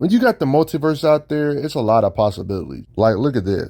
When you got the multiverse out there, it's a lot of possibilities. Like, look at this,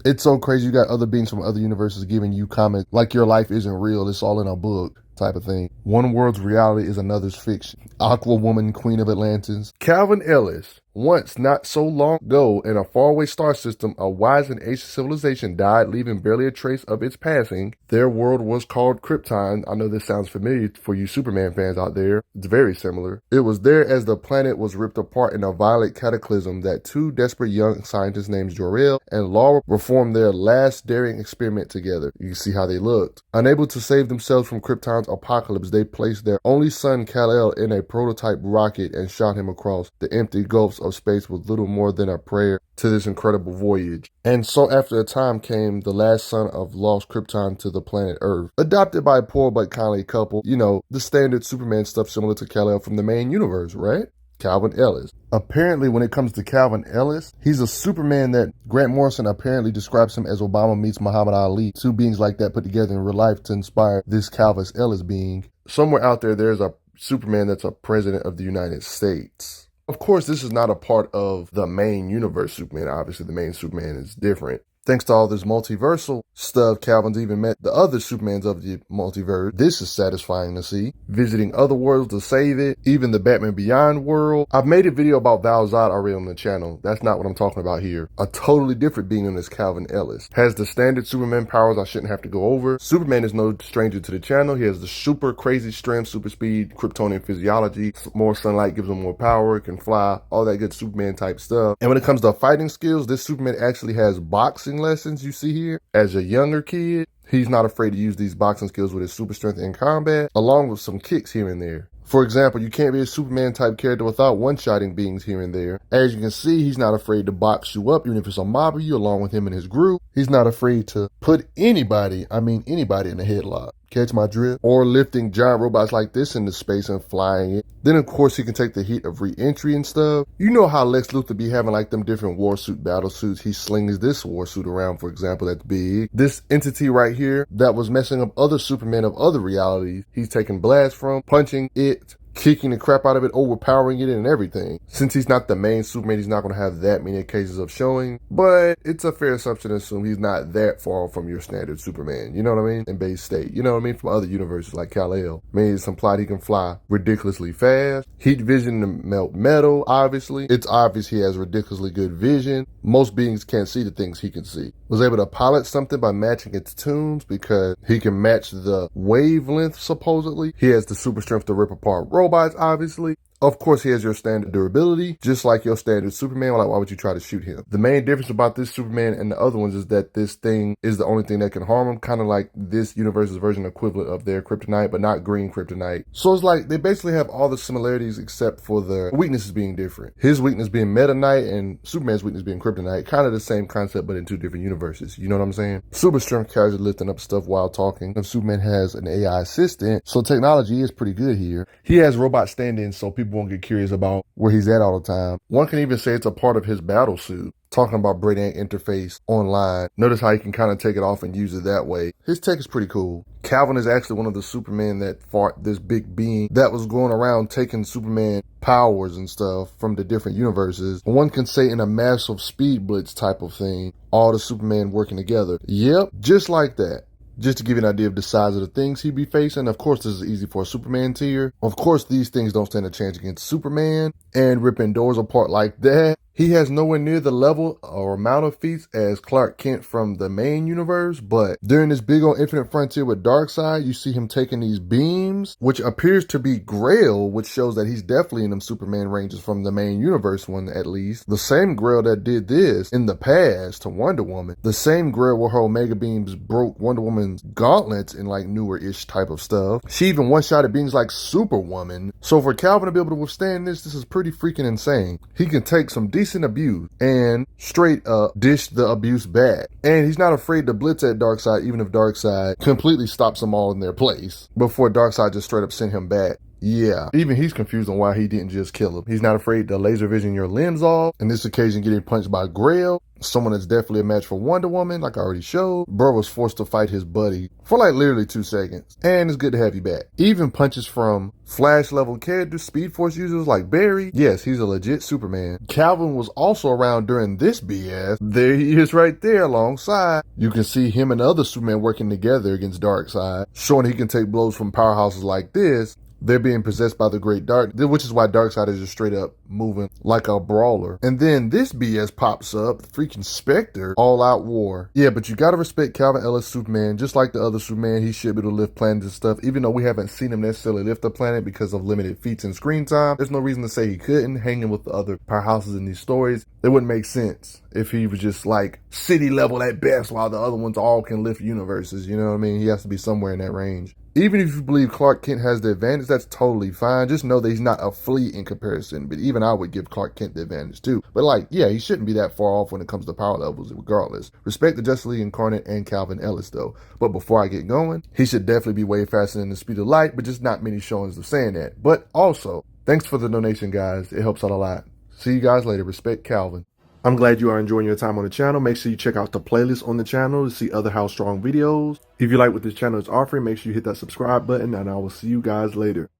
It's so crazy. You got other beings from other universes giving you comments like your life isn't real. It's all in a book type of thing. One world's reality is another's fiction. Aqua Woman, Queen of Atlantis. Calvin Ellis. Once, not so long ago, in a faraway star system, a wise and ancient civilization died, leaving barely a trace of its passing. Their world was called Krypton. I know this sounds familiar for you Superman fans out there. It's very similar. It was there as the planet was ripped apart in a violent cataclysm that two desperate young scientists named Jor-El and Laura performed their last daring experiment together. You can see how they looked. Unable to save themselves from Krypton's apocalypse, they placed their only son Kal-El in a prototype rocket and shot him across the empty gulfs of space with little more than a prayer to this incredible voyage. And so after a time came the last son of lost Krypton to the planet Earth. Adopted by a poor but kindly couple, the standard Superman stuff similar to Kal-El from the main universe, right? Calvin Ellis. Apparently, when it comes to Calvin Ellis, he's a Superman that Grant Morrison apparently describes him as Obama meets Muhammad Ali. Two beings like that put together in real life to inspire this Calvin Ellis being. Somewhere out there, there's a Superman that's a president of the United States. Of course, this is not a part of the main universe Superman. Obviously, the main Superman is different. Thanks to all this multiversal stuff, Calvin's even met the other Supermans of the multiverse. This is satisfying to see. Visiting other worlds to save it, even the Batman Beyond world. I've made a video about Val Zod already on the channel. That's not what I'm talking about here. A totally different being than this Calvin Ellis. Has the standard Superman powers I shouldn't have to go over. Superman is no stranger to the channel. He has the super crazy strength, super speed, Kryptonian physiology. More sunlight gives him more power, can fly, all that good Superman type stuff. And when it comes to fighting skills, this Superman actually has boxing lessons you see here. As a younger kid, he's not afraid to use these boxing skills with his super strength in combat, along with some kicks here and there. For example, you can't be a Superman type character without one-shotting beings here and there. As you can see, he's not afraid to box you up, even if it's a mob of you, along with him and his group. He's not afraid to put anybody in a headlock. Catch my drift? Or lifting giant robots like this into space and flying it. Then, of course, he can take the heat of re-entry and stuff. You know how Lex Luthor be having like them different war suit battle suits. He slings this war suit around, for example, that's big. This entity right here that was messing up other Supermen of other realities, he's taking blasts from, punching it, kicking the crap out of it, overpowering it and everything. Since he's not the main Superman, he's not going to have that many cases of showing, but it's a fair assumption to assume he's not that far from your standard Superman, you know what I mean? In base state, you know what I mean? From other universes like Kal-El. I mean, it's implied he can fly ridiculously fast, heat vision to melt metal, obviously. It's obvious he has ridiculously good vision. Most beings can't see the things he can see. Was able to pilot something by matching its tunes because he can match the wavelength, supposedly. He has the super strength to rip apart robots, obviously. Of course, he has your standard durability, just like your standard Superman. Like, why would you try to shoot him? The main difference about this Superman and the other ones is that this thing is the only thing that can harm him, kind of like this universe's version equivalent of their kryptonite, but not green kryptonite. So it's like they basically have all the similarities except for the weaknesses being different. His weakness being Meta Knight and Superman's weakness being kryptonite. Kind of the same concept, but in two different universes. You know what I'm saying? Super strength casually lifting up stuff while talking. And Superman has an AI assistant, so technology is pretty good here. He has robot stand-ins, so people won't get curious about where he's at all the time. One can even say it's a part of his battle suit. Talking about Brainiac interface online. Notice how he can kind of take it off and use it that way. His tech is pretty cool. Calvin is actually one of the Supermen that fought this big being that was going around taking Superman powers and stuff from the different universes. One can say in a massive speed blitz type of thing, all the Superman working together. Yep, just like that. Just to give you an idea of the size of the things he'd be facing. Of course, this is easy for a Superman tier. Of course, these things don't stand a chance against Superman. And ripping doors apart like that. He has nowhere near the level or amount of feats as Clark Kent from the main universe, but during this big old Infinite Frontier with Darkseid, you see him taking these beams, which appears to be Grail, which shows that he's definitely in them Superman ranges from the main universe one, at least. The same Grail that did this in the past to Wonder Woman. The same Grail where her Omega beams broke Wonder Woman's gauntlets in like newer-ish type of stuff. She even one-shotted beings like Superwoman. So for Calvin to be able to withstand this is pretty freaking insane. He can take some decent abuse and straight up dish the abuse back. And he's not afraid to blitz at Darkseid, even if Darkseid completely stops them all in their place before Darkseid just straight up sent him back. Yeah, even he's confused on why he didn't just kill him. He's not afraid to laser vision your limbs off. In this occasion, getting punched by Grail. Someone that's definitely a match for Wonder Woman, like I already showed. Bro was forced to fight his buddy for like literally 2 seconds. And it's good to have you back. Even punches from Flash level characters, Speed Force users like Barry. Yes, he's a legit Superman. Calvin was also around during this BS. There he is right there alongside. You can see him and other Superman working together against Darkseid, showing he can take blows from powerhouses like this. They're being possessed by the Great Dark, which is why Darkseid is just straight up moving like a brawler. And then this BS pops up, the freaking Spectre, All Out War. Yeah, but you gotta respect Calvin Ellis Superman. Just like the other Superman, he should be able to lift planets and stuff, even though we haven't seen him necessarily lift a planet because of limited feats and screen time. There's no reason to say he couldn't. Hanging with the other powerhouses in these stories, it wouldn't make sense if he was just like city level at best, while the other ones all can lift universes. You know what I mean? He has to be somewhere in that range. Even if you believe Clark Kent has the advantage, that's totally fine. Just know that he's not a flea in comparison. But even I would give Clark Kent the advantage too. But like, yeah, he shouldn't be that far off when it comes to power levels regardless. Respect the Justice League Incarnate and Calvin Ellis though. But before I get going, he should definitely be way faster than the speed of light, but just not many showings of saying that. But also, thanks for the donation, guys. It helps out a lot. See you guys later. Respect Calvin. I'm glad you are enjoying your time on the channel. Make sure you check out the playlist on the channel to see other How Strong videos. If you like what this channel is offering, make sure you hit that subscribe button, and I will see you guys later.